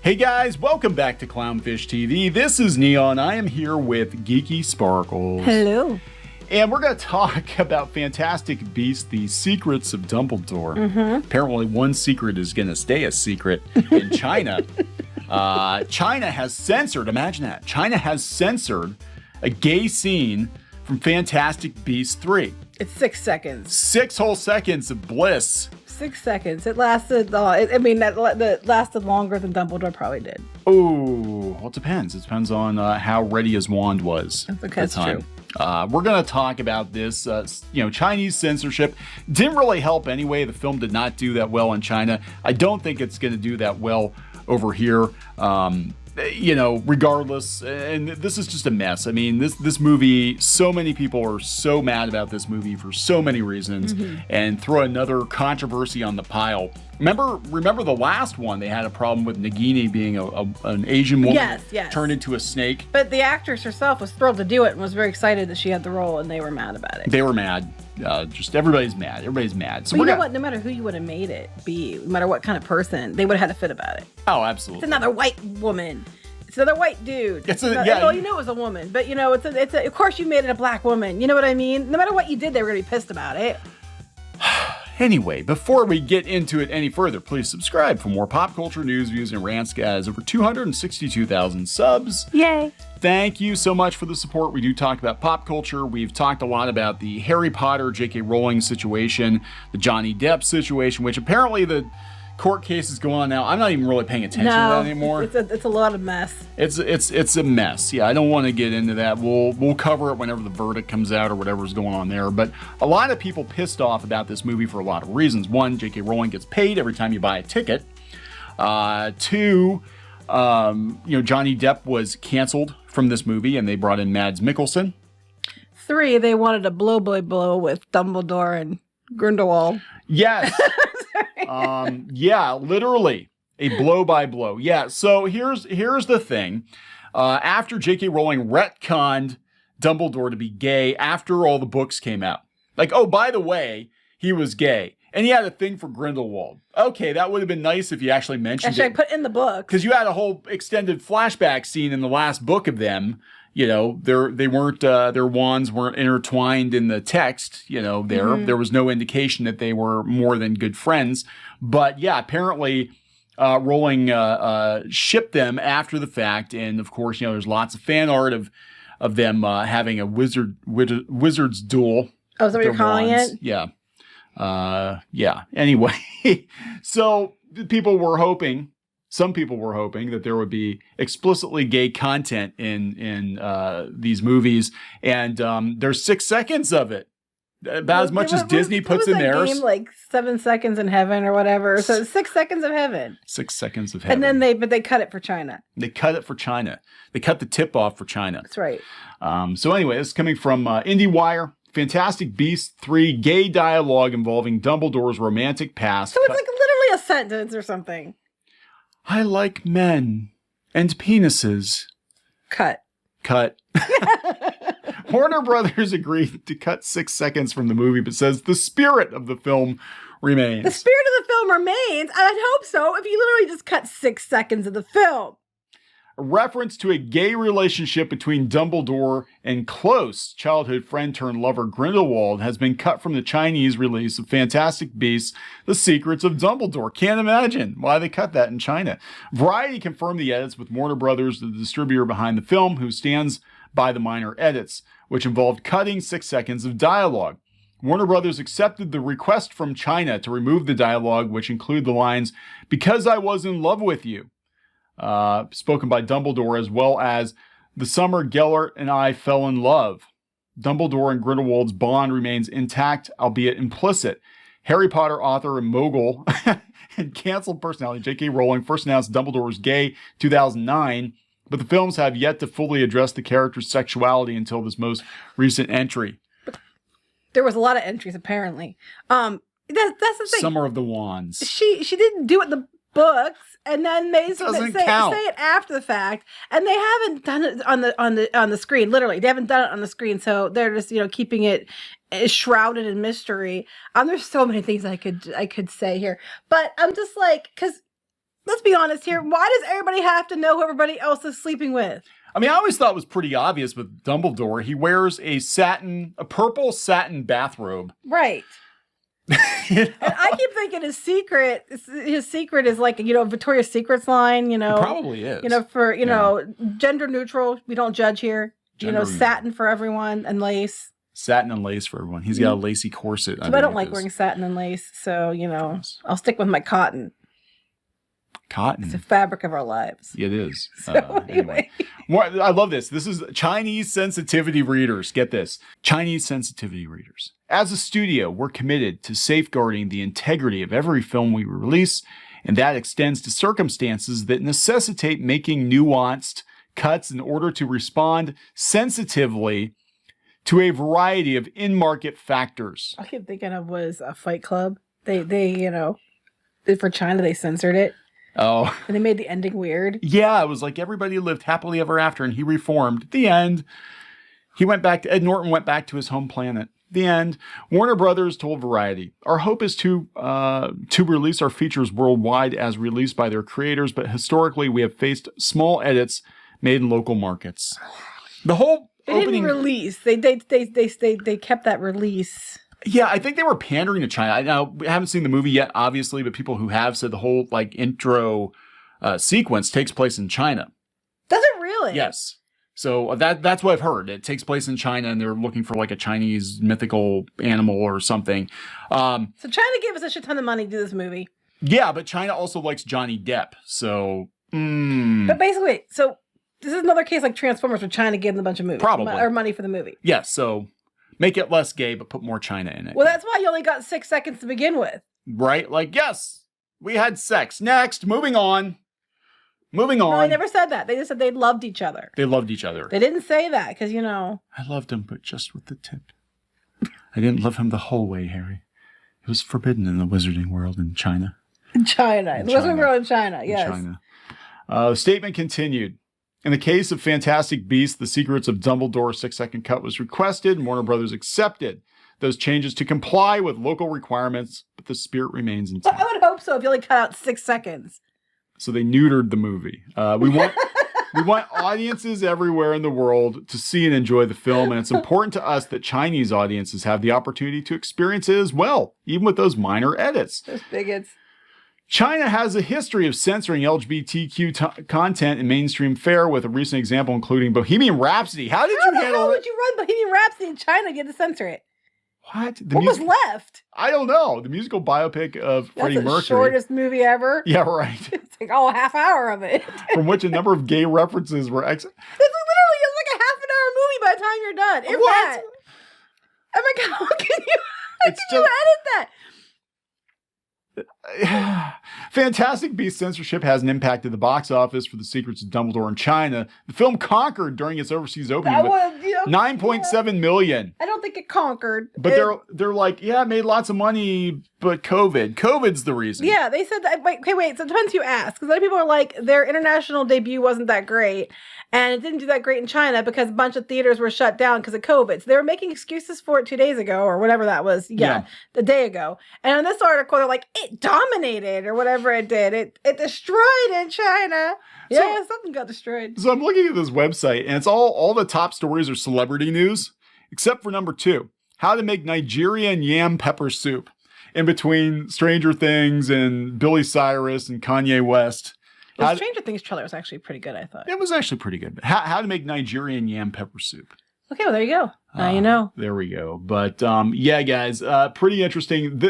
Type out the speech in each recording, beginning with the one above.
Hey guys, welcome back to Clownfish TV. This is Neon. I am here with Geeky Sparkles. Hello. And we're going to talk about Fantastic Beasts, The Secrets of Dumbledore. Apparently one secret is going to stay a secret in China. China has censored, imagine that, China has censored a gay scene from Fantastic Beasts 3. It's 6 seconds. 6 whole seconds of bliss. 6 seconds. It lasted, that lasted longer than Dumbledore probably did. Oh, well, it depends. It depends on how ready his wand was at the time. True. We're going to talk about this, Chinese censorship. Didn't really help anyway. The film did not do that well in China. I don't think it's going to do that well over here. Regardless, and this is just a mess. I mean, this movie, so many people are so mad about this movie for so many reasons, and throw another controversy on the pile. Remember the last one? They had a problem with Nagini being an Asian woman turned into a snake. But the actress herself was thrilled to do it and was very excited that she had the role, and they were mad about it. They were mad. Just everybody's mad. Everybody's mad. So you know what? No matter who you would have made it be, no matter what kind of person, they would have had a fit about it. Oh, absolutely. It's another white woman. It's another white dude. Well, you know it was a woman, but of course you made it a black woman. You know what I mean? No matter what you did, they were gonna be pissed about it. Anyway, before we get into it any further, please subscribe for more pop culture news, views, and rants, guys. Over 262,000 subs. Yay. Thank you so much for the support. We do talk about pop culture. We've talked a lot about the Harry Potter, J.K. Rowling situation, the Johnny Depp situation, which apparently the court case is going on now. I'm not even really paying attention to that anymore. It's a lot of mess. It's a mess. Yeah, I don't want to get into that. We'll cover it whenever the verdict comes out or whatever's going on there. But a lot of people pissed off about this movie for a lot of reasons. One, J.K. Rowling gets paid every time you buy a ticket. Two, Johnny Depp was canceled from this movie and they brought in Mads Mikkelsen. 3, they wanted a blow with Dumbledore and Grindelwald. Yes. Literally a blow by blow. Yeah. So here's the thing. After J.K. Rowling retconned Dumbledore to be gay after all the books came out, like, oh, by the way, he was gay and he had a thing for Grindelwald. Okay, that would have been nice if you actually mentioned it. I put in the book because you had a whole extended flashback scene in the last book of them. They weren't their wands weren't intertwined in the text. There was no indication that they were more than good friends. But yeah, apparently Rowling shipped them after the fact, and of course, there's lots of fan art of them having a wizard's duel. Oh, is that what you're calling it? Yeah, yeah. Anyway, so some people were hoping that there would be explicitly gay content in these movies, and there's 6 seconds of it, about as much as Disney puts in theirs. Game, like 7 seconds in heaven or whatever. So 6 seconds of heaven. 6 seconds of heaven. And then they cut it for China. They cut it for China. They cut the tip off for China. That's right. So anyway, this is coming from IndieWire. Fantastic Beasts 3 gay dialogue involving Dumbledore's romantic past. So it's like literally a sentence or something. I like men and penises. Cut. Warner Brothers agreed to cut 6 seconds from the movie, but says the spirit of the film remains. The spirit of the film remains? I'd hope so, if you literally just cut 6 seconds of the film. A reference to a gay relationship between Dumbledore and close childhood friend turned lover Grindelwald has been cut from the Chinese release of Fantastic Beasts, The Secrets of Dumbledore. Can't imagine why they cut that in China. Variety confirmed the edits with Warner Brothers, the distributor behind the film, who stands by the minor edits, which involved cutting 6 seconds of dialogue. Warner Brothers accepted the request from China to remove the dialogue, which include the lines, "Because I was in love with you," spoken by Dumbledore, as well as "The summer Gellert and I fell in love." Dumbledore and Grindelwald's bond remains intact, albeit implicit. Harry Potter author and mogul and canceled personality J.K. Rowling first announced Dumbledore was gay 2009, but the films have yet to fully address the character's sexuality until this most recent entry. There was a lot of entries, apparently. That's the thing. Summer of the Wands. She didn't do it in the books, and then they say it after the fact, and they haven't done it on the screen. Literally, they haven't done it on the screen, so they're just keeping it shrouded in mystery. There's so many things I could say here, but I'm just like, because let's be honest here. Why does everybody have to know who everybody else is sleeping with? I mean, I always thought it was pretty obvious with Dumbledore. He wears a purple satin bathrobe. Right. And I keep thinking his secret is like, Victoria's Secret's line, It probably is. for, gender neutral. We don't judge here. Satin for everyone and lace. Satin and lace for everyone. He's got a lacy corset. I don't like wearing satin and lace. So, I'll stick with my cotton. Cotton. It's the fabric of our lives. It is. So anyway. I love this. This is Chinese sensitivity readers. Get this. Chinese sensitivity readers. As a studio, we're committed to safeguarding the integrity of every film we release, and that extends to circumstances that necessitate making nuanced cuts in order to respond sensitively to a variety of in-market factors. All I keep thinking of was a Fight Club. They for China, they censored it. Oh. And they made the ending weird. Yeah, it was like everybody lived happily ever after, and he reformed. At the end, Ed Norton went back to his home planet. The end. Warner Brothers told Variety, "Our hope is to release our features worldwide as released by their creators, but historically we have faced small edits made in local markets." The whole opening... didn't release. They kept that release. Yeah, I think they were pandering to China. Now, we haven't seen the movie yet, obviously, but people who have said the whole intro sequence takes place in China. Does it really? Yes. So that's what I've heard. It takes place in China, and they're looking for a Chinese mythical animal or something. So China gave us a shit ton of money to do this movie. Yeah, but China also likes Johnny Depp. So, But basically, so this is another case like Transformers where China gave them a bunch of movies. Probably. Or money for the movie. Yes, so make it less gay, but put more China in it. Well, that's why you only got 6 seconds to begin with. Right? Yes, we had sex. Next, moving on. No, I never said that. They just said they loved each other. They loved each other. They didn't say that because, I loved him, but just with the tip. I didn't love him the whole way, Harry. It was forbidden in the wizarding world in China. The wizarding world in China, yes. China. The statement continued. In the case of Fantastic Beasts, The Secrets of Dumbledore 6-second cut was requested, and Warner Brothers accepted those changes to comply with local requirements, but the spirit remains intact. I would hope so if you only cut out 6 seconds. So they neutered the movie. We want audiences everywhere in the world to see and enjoy the film, and it's important to us that Chinese audiences have the opportunity to experience it as well, even with those minor edits. Those bigots. China has a history of censoring LGBTQ content in mainstream fare, with a recent example including Bohemian Rhapsody. How did you handle it? How would you run Bohemian Rhapsody in China and get to censor it? What? What was left? I don't know. The musical biopic of Freddie Mercury. That's the shortest movie ever. Yeah, right. It's like, a half hour of it. From which a number of gay references were It's like a half an hour movie by the time you're done. If what? that. I'm like, how can you edit that? Fantastic Beasts censorship hasn't impacted the box office for The Secrets of Dumbledore in China. The film conquered during its overseas opening with $9.7 million. I don't think it conquered. But they're like, yeah, it made lots of money, but COVID's the reason. Yeah, they said that. Wait. So it depends who you ask, because other people are like, their international debut wasn't that great, and it didn't do that great in China because a bunch of theaters were shut down because of COVID. So they were making excuses for it 2 days ago or whatever that was. Yeah, a day ago. And in this article, they're like, it dominated or whatever it did. It destroyed in China. Yeah, something got destroyed. So I'm looking at this website, and it's all the top stories are celebrity news, except for number 2, how to make Nigerian yam pepper soup. In between Stranger Things and Billy Cyrus and Kanye West. The Stranger Things trailer was actually pretty good, I thought. It was actually pretty good. How to make Nigerian yam pepper soup. Okay, well, there you go. Now you know. There we go. But yeah, guys, pretty interesting.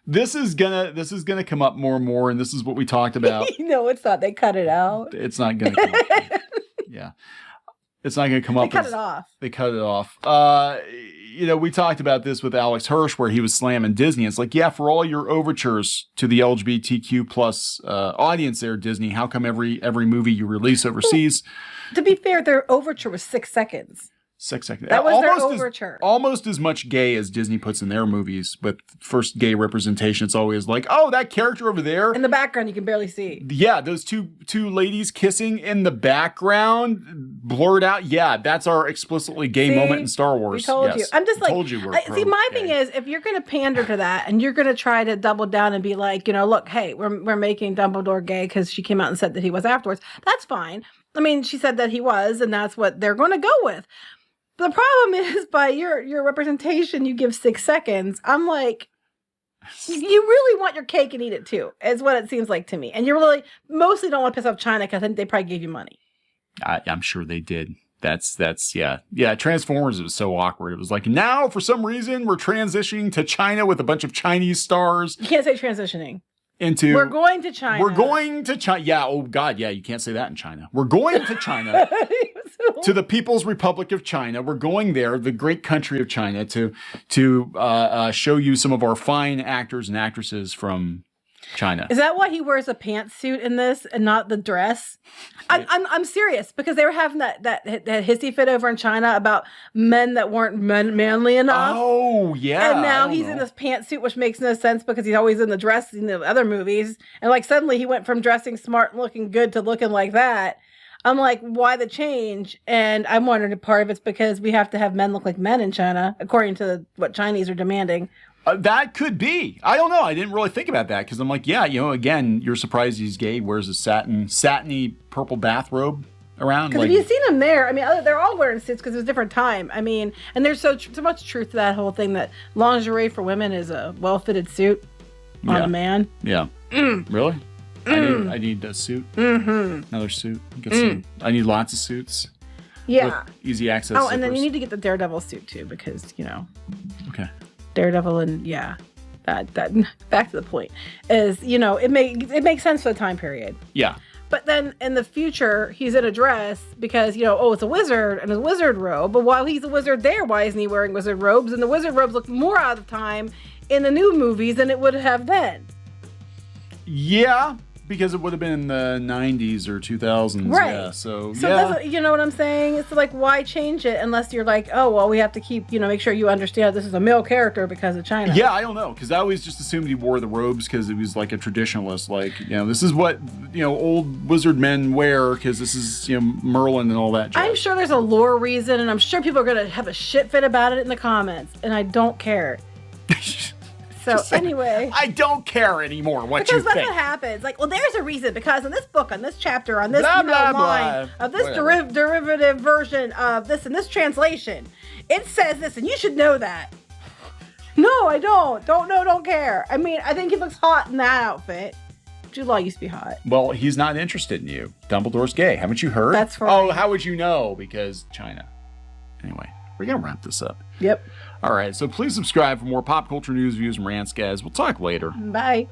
This is gonna come up more and more, and this is what we talked about. No, it's not. They cut it out. It's not gonna come up. Yeah. It's not going to come up. They cut it off. They cut it off. We talked about this with Alex Hirsch, where he was slamming Disney. It's like, yeah, for all your overtures to the LGBTQ plus audience there, Disney, how come every movie you release overseas? To be fair, their overture was 6 seconds. 6 seconds. That was their overture. Almost as much gay as Disney puts in their movies. With first gay representation, it's always like, oh, that character over there. In the background, you can barely see. Yeah, those two ladies kissing in the background, blurred out. Yeah, that's our explicitly gay moment in Star Wars. We told you. I'm just like, told you see, my thing is, if you're going to pander to that and you're going to try to double down and be like, look, hey, we're making Dumbledore gay because she came out and said that he was afterwards. That's fine. I mean, she said that he was, and that's what they're going to go with. The problem is, by your representation, you give 6 seconds. I'm like, you really want your cake and eat it too, is what it seems like to me. And you really mostly don't want to piss off China because I think they probably gave you money. I'm sure they did. That's yeah. Transformers, it was so awkward. It was like, now for some reason we're transitioning to China with a bunch of Chinese stars. You can't say transitioning. We're going to China. We're going to China. Yeah. Oh God. Yeah. You can't say that in China. We're going to China, to the People's Republic of China. We're going there, the great country of China, to show you some of our fine actors and actresses from China. Is that why he wears a pantsuit in this and not the dress? I'm serious, because they were having that hissy fit over in China about men that weren't manly enough. Oh yeah. And now he's in this pantsuit, which makes no sense because he's always in the dress in the other movies. And like suddenly he went from dressing smart and looking good to looking like that. I'm like, why the change? And I'm wondering if part of it's because we have to have men look like men in China, according to what Chinese are demanding. That could be. I don't know. I didn't really think about that because I'm like, yeah, again, you're surprised he's gay. Wears a satiny purple bathrobe around. Because if you've seen him there, I mean, they're all wearing suits because it was a different time. I mean, and there's so much truth to that whole thing that lingerie for women is a well-fitted suit on a man. Yeah. Really? I need a suit. Another suit. Get some. I need lots of suits. Yeah. With easy access. Oh, and then you need to get the Daredevil suit too because, Okay. Daredevil and that back to the point is, it makes sense for the time period. Yeah. But then in the future, he's in a dress because, it's a wizard and a wizard robe. But while he's a wizard there, why isn't he wearing wizard robes? And the wizard robes look more out of time in the new movies than it would have then. Yeah. Because it would have been in the 90s or 2000s. Right. Yeah, so yeah. You know what I'm saying? It's like, why change it unless you're like, oh, well, we have to keep, make sure you understand this is a male character because of China. Yeah, I don't know. Because I always just assumed he wore the robes because he was like a traditionalist. Like, this is what, old wizard men wear because this is, Merlin and all that jazz. I'm sure there's a lore reason, and I'm sure people are going to have a shit fit about it in the comments, and I don't care. So anyway, I don't care anymore what you think. Because that's what happens. Like, well, there's a reason. Because in this book, on this chapter, on this line of this derivative version of this and this translation, it says this, and you should know that. No, I don't. Don't care. I mean, I think he looks hot in that outfit. Jude Law used to be hot. Well, he's not interested in you. Dumbledore's gay. Haven't you heard? That's right. Oh, how would you know? Because China. Anyway, we're going to wrap this up. Yep. All right, so please subscribe for more pop culture news, views, and rants, guys. We'll talk later. Bye.